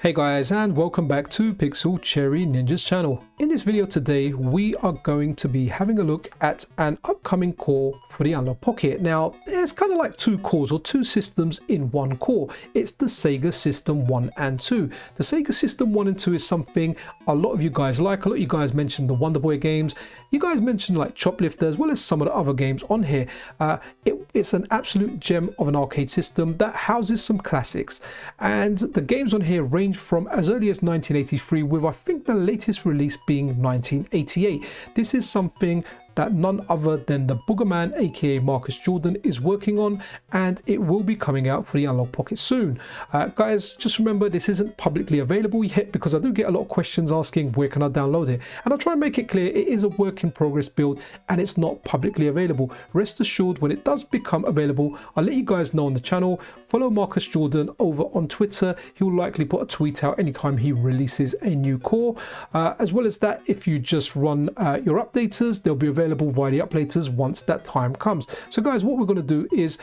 Hey guys, and welcome back to Pixel Cherry Ninja's channel. In this video today, we are going to be having a look at an upcoming core for the Analogue Pocket. Now, it's kind of like two cores or two systems in one core. It's the Sega System 1 and 2. The Sega System 1 and 2 is something a lot of you guys like. A lot of you guys mentioned the Wonder Boy games. You guys mentioned like Choplifter as well as some of the other games on here. It's an absolute gem of an arcade system that houses some classics. And the games on here range from as early as 1983 with I think the latest release being 1988. This is something that none other than the Boogermann aka Marcus Jordon is working on, and it will be coming out for the Analogue Pocket soon. Guys, just remember this isn't publicly available yet because I do get a lot of questions asking where can I download it, and I'll try and make it clear it is a work in progress build and it's not publicly available. Rest assured, when it does become available, I'll let you guys know on the channel. Follow Marcus Jordon over on Twitter. He'll likely put a tweet out anytime he releases a new core. As well as that, if you just run your updaters, they'll be available via the updaters once that time comes. So guys, what we're going to do is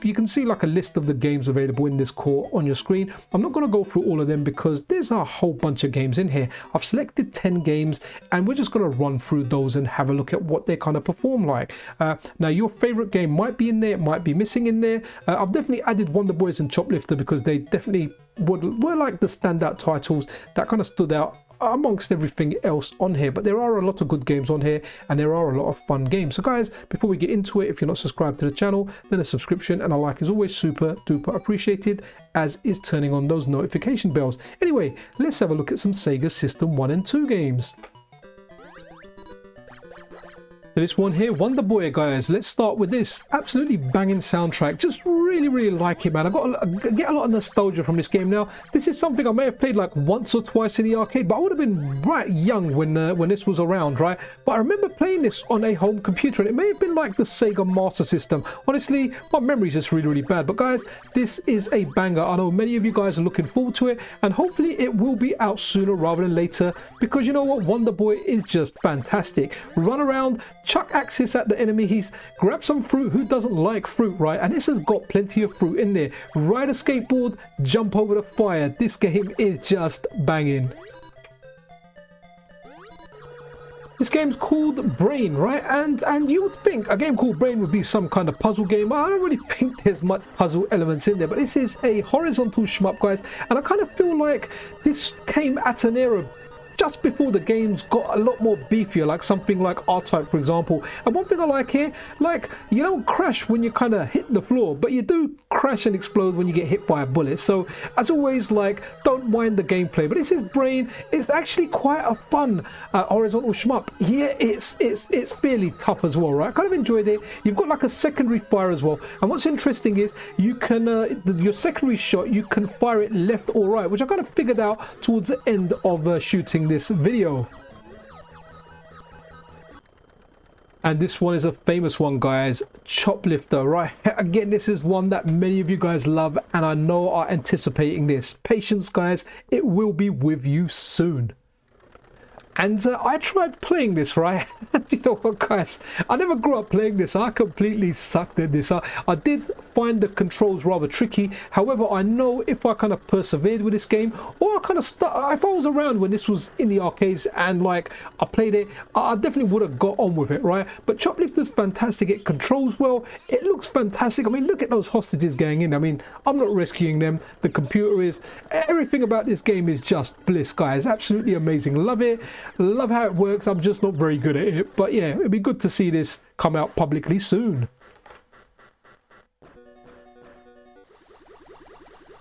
you can see like a list of the games available in this core on your screen. I'm not going to go through all of them because there's a whole bunch of games in here. I've selected 10 games and we're just going to run through those and have a look at what they kind of perform like. Now your favorite game might be in there, it might be missing in there. I've definitely added Wonder Boys and Choplifter because they definitely were like the standout titles that kind of stood out amongst everything else on here. But there are a lot of good games on here and there are a lot of fun games. So guys, before we get into it, if you're not subscribed to the channel, then a subscription and a like is always super duper appreciated, as is turning on those notification bells. Anyway, let's have a look at some Sega System 1 and 2 games. This one here, Wonder Boy, guys. Let's start with this absolutely banging soundtrack. Just really like it, man. I get a lot of nostalgia from this game. Now, this is something I may have played like once or twice in the arcade, but I would have been right young when this was around, right? But I remember playing this on a home computer, and it may have been like the Sega Master System. Honestly, my memory is just really bad. But guys, this is a banger. I know many of you guys are looking forward to it, and hopefully it will be out sooner rather than later, because you know what, Wonder Boy is just fantastic. Run around, chuck axes at the enemies, grab some fruit. Who doesn't like fruit, right? And this has got plenty of fruit in there. Ride a skateboard, jump over the fire. This game is just banging. This game's called Brain, right? And you would think a game called Brain would be some kind of puzzle game. I don't really think there's much puzzle elements in there, but this is a horizontal shmup, guys. And I kind of feel like this came at an era just before the games got a lot more beefier, like something like R-Type, for example. And one thing I like here, like, you don't crash when you kind of hit the floor, but you do crash and explode when you get hit by a bullet. So as always, like, don't mind the gameplay. But this is Brain. It's actually quite a fun horizontal shmup. Yeah, it's fairly tough as well, right? I kind of enjoyed it. You've got like a secondary fire as well. And what's interesting is you can your secondary shot, you can fire it left or right, which I kind of figured out towards the end of shooting this video. And this one is a famous one, guys. Choplifter, right? Again, this is one that many of you guys love and I know are anticipating this. Patience, guys, it will be with you soon. And I tried playing this, right? You know what, guys? I never grew up playing this. I completely sucked at this. I did find the controls rather tricky. However, I know if I kind of persevered with this game, or I kind of if I was around when this was in the arcades and like I played it, I definitely would have got on with it, right? But Choplifter's fantastic. It controls well. It looks fantastic. I mean, look at those hostages going in. I mean, I'm not rescuing them. The computer is. Everything about this game is just bliss, guys. Absolutely amazing. Love it. Love how it works. I'm just not very good at it, but yeah, it'd be good to see this come out publicly soon.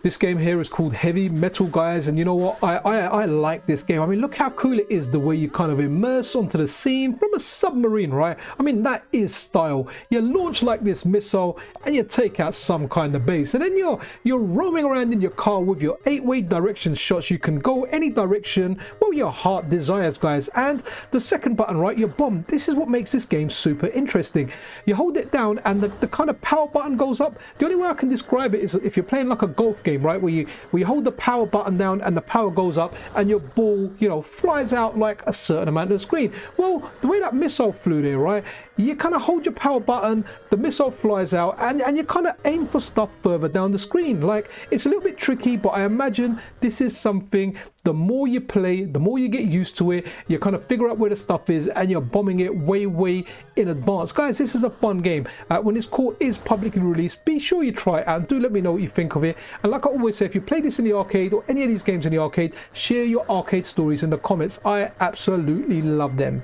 This game here is called Heavy Metal, guys, and you know what, I like this game. I mean, look how cool it is, the way you kind of immerse onto the scene from a submarine, right? I mean, that is style. You launch like this missile and you take out some kind of base, and then you're roaming around in your car with your 8-way direction shots. You can go any direction, well, your heart desires, guys. And the second button, right, your bomb. This is what makes this game super interesting. You hold it down and the kind of power button goes up. The only way I can describe it is if you're playing like a golf game, right, where you hold the power button down and the power goes up and your ball, you know, flies out like a certain amount of the screen. Well, the way that missile flew there, right, you kind of hold your power button, the missile flies out, and you kind of aim for stuff further down the screen. Like, it's a little bit tricky, but I imagine this is something, the more you play, the more you get used to it, you kind of figure out where the stuff is, and you're bombing it way in advance. Guys, this is a fun game. When this core is publicly released, be sure you try it out and do let me know what you think of it. And like I always say, if you play this in the arcade or any of these games in the arcade, share your arcade stories in the comments. I absolutely love them.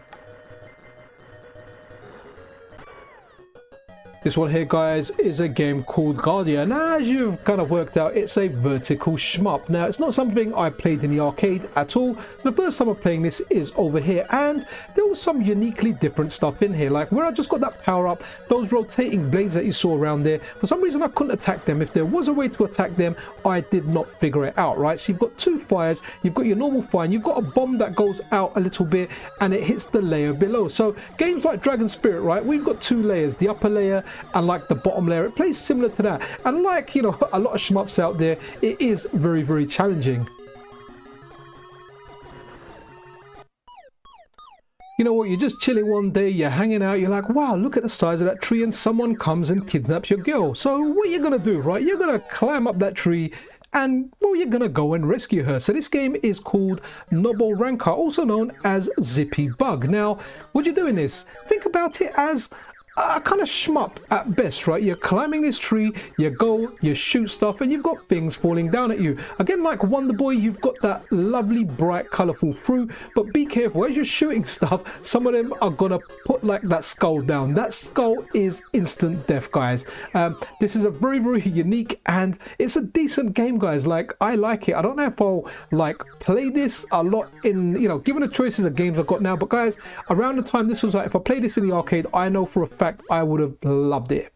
This one here, guys, is a game called Guardian. As you've kind of worked out, it's a vertical shmup. Now, it's not something I played in the arcade at all. The first time I'm playing this is over here, and there was some uniquely different stuff in here. Like where I just got that power up, those rotating blades that you saw around there, for some reason I couldn't attack them. If there was a way to attack them, I did not figure it out, right? So you've got two fires, you've got your normal fire, and you've got a bomb that goes out a little bit and it hits the layer below. So games like Dragon Spirit, right, we've got two layers, the upper layer and like the bottom layer. It plays similar to that, and like, you know, a lot of shmups out there, it is very challenging. You know what, you're just chilling one day, you're hanging out, you're like, wow, look at the size of that tree, and someone comes and kidnaps your girl. So what are you gonna do, right? You're gonna climb up that tree and, well, you're gonna go and rescue her. So this game is called Noble Ranker, also known as Zippy Bug. Now, what you do in this, think about it as a kind of shmup at best, right? You're climbing this tree, you go, you shoot stuff, and you've got things falling down at you. Again, like Wonder Boy, you've got that lovely, bright, colorful fruit, but be careful as you're shooting stuff. Some of them are gonna put like that skull down. That skull is instant death, guys. This is a very unique, and it's a decent game, guys. Like, I like it. I don't know if I'll like play this a lot in, you know, given the choices of games I've got now, but guys, around the time this was like, if I played this in the arcade, I know for a fact I would have loved it.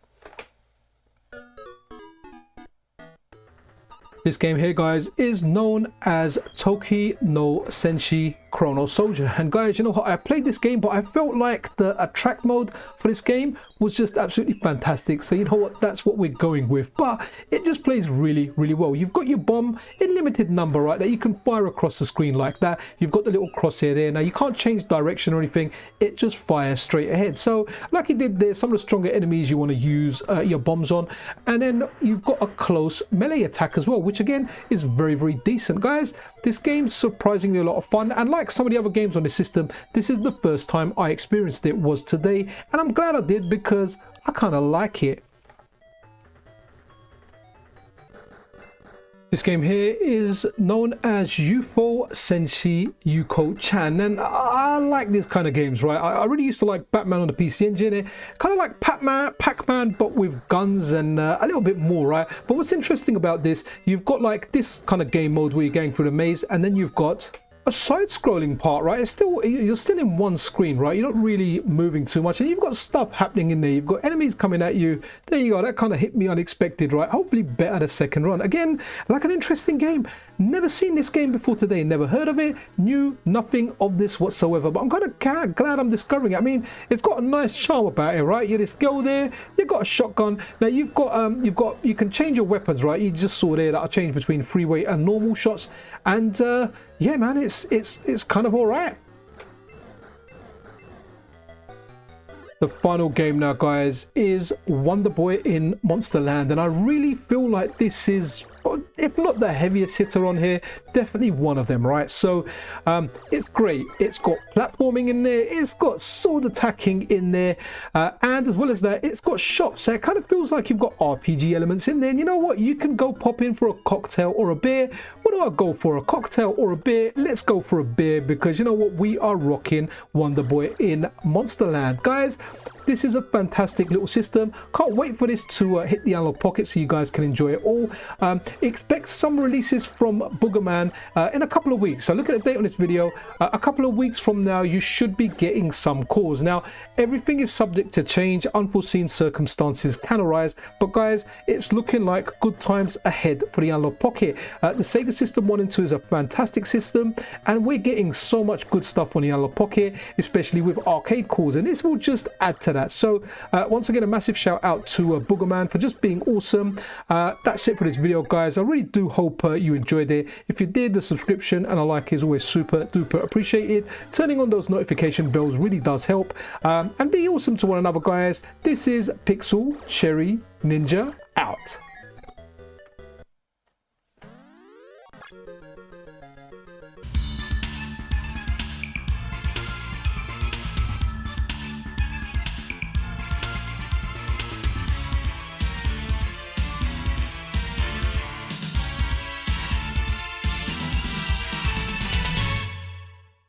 This game here, guys, is known as Toki no Senshi Chrono Soldier. And guys, you know what, I played this game, but I felt like the attract mode for this game was just absolutely fantastic. So you know what, that's what we're going with. But it just plays really well. You've got your bomb in limited number, right, that you can fire across the screen like that. You've got the little crosshair there. Now you can't change direction or anything, it just fires straight ahead. So like it did there, some of the stronger enemies you want to use your bombs on. And then you've got a close melee attack as well, which again is very decent. Guys, this game's surprisingly a lot of fun, and like some of the other games on the system, this is the first time I experienced it was today, and I'm glad I did because I kind of like it. This game here is known as UFO Senshi Yuko-chan, and I like these kind of games, right? I really used to like Batman on the PC Engine, kind of like Pac-Man, but with guns and a little bit more, right? But what's interesting about this, you've got like this kind of game mode where you're going through the maze, and then you've got a side-scrolling part, right? It's still, you're still in one screen, right? You're not really moving too much, and you've got stuff happening in there. You've got enemies coming at you. There you go. That kind of hit me unexpected, right? Hopefully better the second run. Again, like an interesting game. Never seen this game before today. Never heard of it. Knew nothing of this whatsoever. But I'm kind of glad I'm discovering it. I mean, it's got a nice charm about it, right? You're this girl there. You've got a shotgun. Now you can change your weapons, right? You just saw there that I changed between freeway and normal shots, and yeah, man, it's kind of all right. The final game now, guys, is Wonder Boy in Monster Land, and I really feel like this is, if not the heaviest hitter on here, definitely one of them, right? So it's great. It's got platforming in there, it's got sword attacking in there, and as well as that, it's got shops. So it kind of feels like you've got RPG elements in there. And you know what, you can go pop in for a cocktail or a beer. What do I go for, a cocktail or a beer? Let's go for a beer, because you know what, we are rocking Wonder Boy in Monster Land. Guys, this is a fantastic little system. Can't wait for this to hit the Analogue Pocket so you guys can enjoy it all. Expect some releases from Boogermann in a couple of weeks. So look at the date on this video. A couple of weeks from now, you should be getting some calls. Now, everything is subject to change. Unforeseen circumstances can arise. But guys, it's looking like good times ahead for the Analogue Pocket. The Sega System 1 and 2 is a fantastic system, and we're getting so much good stuff on the Analogue Pocket, especially with arcade calls. And this will just add to that. that. So once again, a massive shout out to Boogermann for just being awesome. That's it for this video, guys. I really do hope you enjoyed it. If you did, the subscription and a like is always super duper appreciated. Turning on those notification bells really does help. And be awesome to one another, guys. This is Pixel Cherry Ninja out.